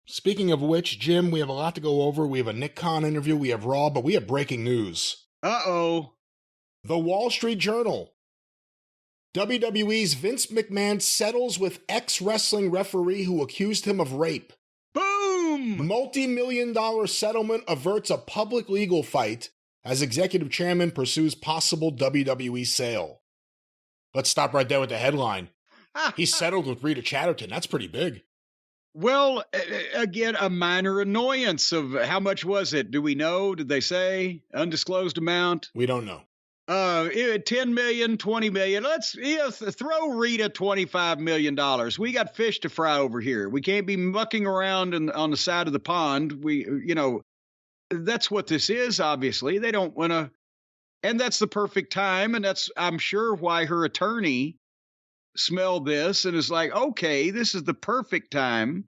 Speaking of which, Jim, we have a lot to go over. We have a Nick Khan interview, we have Raw, but we have breaking news. Uh-oh. The Wall Street Journal. WWE's Vince McMahon settles with ex-wrestling referee who accused him of rape. Boom! Multi-million-dollar settlement averts a public legal fight as executive chairman pursues possible WWE sale. Let's stop right there with the headline. He settled with Rita Chatterton. That's pretty big. Well, again, a minor annoyance of how much was it? Do we know? Did they say? Undisclosed amount? We don't know. 10 million, 20 million. Let's throw Rita $25 million. We got fish to fry over here. We can't be mucking around on the side of the pond. That's what this is, obviously. They don't want to, and that's the perfect time. And that's, I'm sure, why her attorney smelled this and is like, okay, this is the perfect time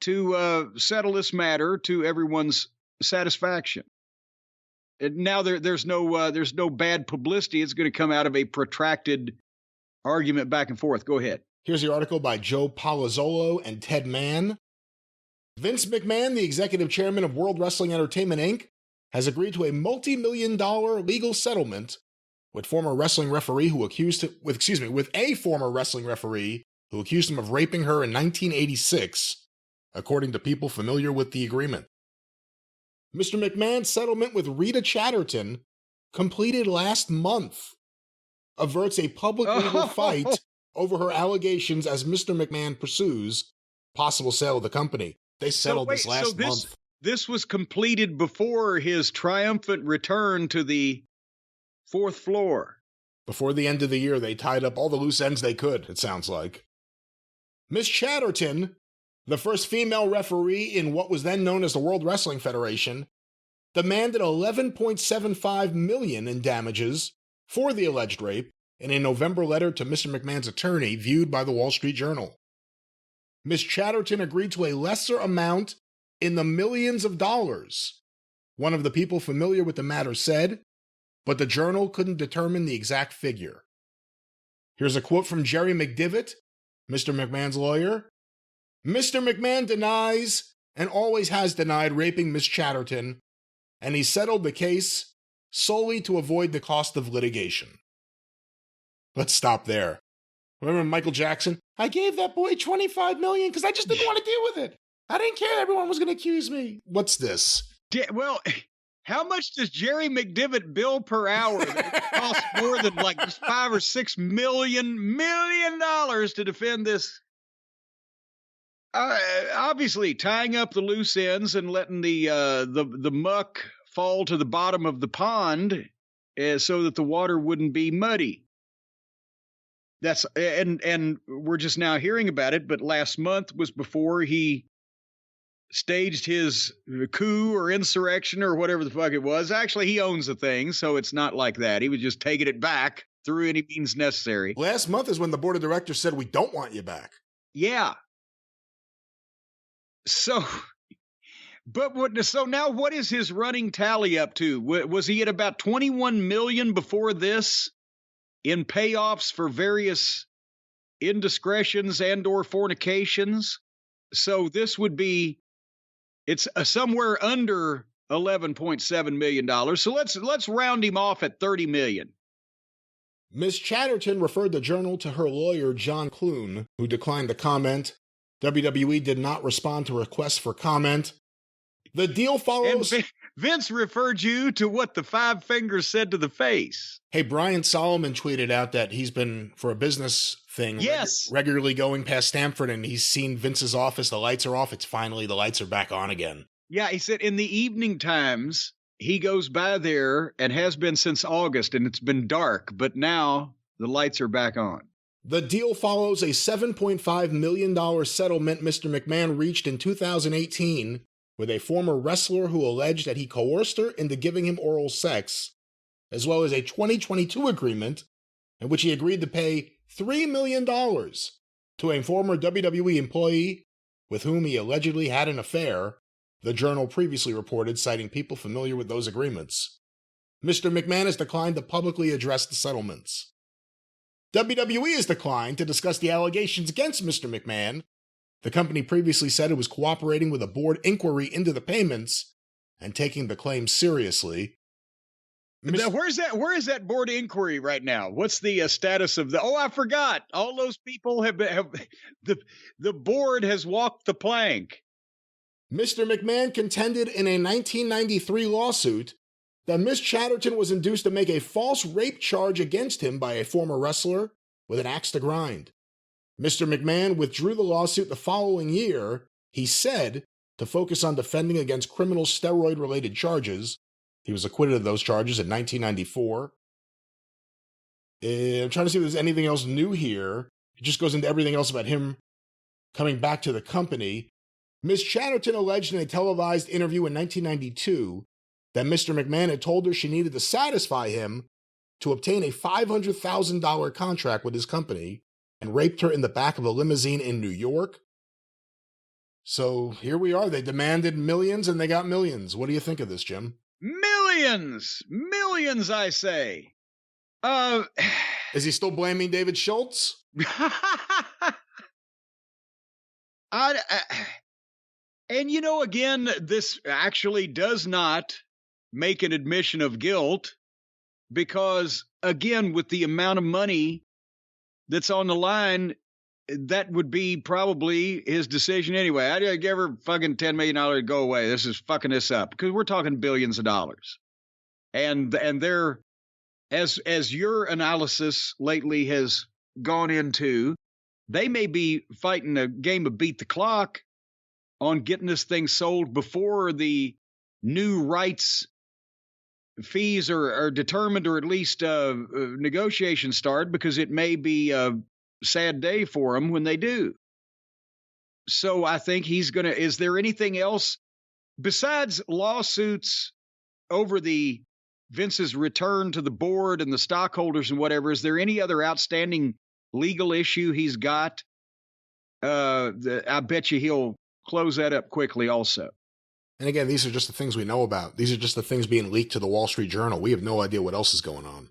to settle this matter to everyone's satisfaction. And now there's no bad publicity. It's going to come out of a protracted argument back and forth. Go ahead. Here's the article by Joe Palazzolo and Ted Mann. Vince McMahon, the executive chairman of World Wrestling Entertainment, Inc., has agreed to a multi-million-dollar legal settlement with a former wrestling referee who accused him of raping her in 1986, according to people familiar with the agreement. Mr. McMahon's settlement with Rita Chatterton, completed last month, averts a public legal fight over her allegations as Mr. McMahon pursues possible sale of the company. They settled this last month. This was completed before his triumphant return to the fourth floor. Before the end of the year, they tied up all the loose ends they could, it sounds like. Miss Chatterton, the first female referee in what was then known as the World Wrestling Federation, demanded $11.75 million in damages for the alleged rape in a November letter to Mr. McMahon's attorney viewed by the Wall Street Journal. Miss Chatterton agreed to a lesser amount in the millions of dollars, one of the people familiar with the matter said, but the Journal couldn't determine the exact figure. Here's a quote from Jerry McDivitt, Mr. McMahon's lawyer. Mr. McMahon denies and always has denied raping Miss Chatterton, and he settled the case solely to avoid the cost of litigation. Let's stop there. Remember Michael Jackson? I gave that boy $25 million because I just didn't want to deal with it. I didn't care everyone was going to accuse me. What's this? Well, how much does Jerry McDivitt bill per hour that it costs more than like $5 or $6 million to defend this? Obviously, tying up the loose ends and letting the muck fall to the bottom of the pond so that the water wouldn't be muddy. That's and we're just now hearing about it, but last month was before he staged his coup or insurrection or whatever the fuck it was. Actually, he owns the thing, so it's not like that. He was just taking it back through any means necessary. Last month is when the board of directors said, we don't want you back. Yeah. So now what is his running tally up to? Was he at about 21 million before this in payoffs for various indiscretions and or fornications? So this would be, it's somewhere under $11.7 million. So let's round him off at 30 million. Ms. Chatterton referred the Journal to her lawyer, John Clune, who declined to comment. WWE did not respond to requests for comment. The deal follows... And Vince referred you to what the five fingers said to the face. Hey, Brian Solomon tweeted out that he's been, for a business thing, yes, regularly going past Stamford, and he's seen Vince's office. The lights are off. It's finally, the lights are back on again. Yeah, he said in the evening times, he goes by there and has been since August, and it's been dark, but now the lights are back on. The deal follows a $7.5 million settlement Mr. McMahon reached in 2018 with a former wrestler who alleged that he coerced her into giving him oral sex, as well as a 2022 agreement in which he agreed to pay $3 million to a former WWE employee with whom he allegedly had an affair, the Journal previously reported, citing people familiar with those agreements. Mr. McMahon has declined to publicly address the settlements. WWE has declined to discuss the allegations against Mr. McMahon, The company previously said it was cooperating with a board inquiry into the payments and taking the claims seriously. Now, where is that board inquiry right now? What's the status of the? Oh, I forgot. All those people have the board has walked the plank. Mr. McMahon contended in a 1993 lawsuit that Miss Chatterton was induced to make a false rape charge against him by a former wrestler with an axe to grind. Mr. McMahon withdrew the lawsuit the following year, he said, to focus on defending against criminal steroid-related charges. He was acquitted of those charges in 1994. I'm trying to see if there's anything else new here. It just goes into everything else about him coming back to the company. Ms. Chatterton alleged in a televised interview in 1992 that Mr. McMahon had told her she needed to satisfy him to obtain a $500,000 contract with his company and raped her in the back of a limousine in New York. So here we are. They demanded millions and they got millions. What do you think of this, Jim? Millions, I say. Is he still blaming David Schultz? And again, this actually does not make an admission of guilt because, again, with the amount of money that's on the line, that would be probably his decision anyway. I'd give her fucking $10 million to go away. This is fucking this up because we're talking billions of dollars. And they're, as your analysis lately has gone into, they may be fighting a game of beat the clock on getting this thing sold before the new rights fees are determined, or at least negotiations start, because it may be a sad day for him when they do. So I think he's going to, is there anything else besides lawsuits over the Vince's return to the board and the stockholders and whatever? Is there any other outstanding legal issue he's got? I bet you he'll close that up quickly also. And again, these are just the things we know about. These are just the things being leaked to the Wall Street Journal. We have no idea what else is going on.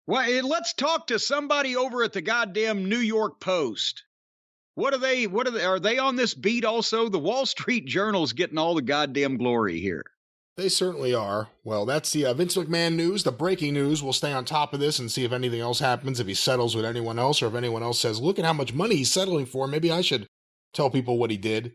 Well, let's talk to somebody over at the goddamn New York Post. Are they on this beat also? The Wall Street Journal's getting all the goddamn glory here. They certainly are. Well, that's the Vince McMahon news, the breaking news. We'll stay on top of this and see if anything else happens, if he settles with anyone else, or if anyone else says, look at how much money he's settling for. Maybe I should tell people what he did.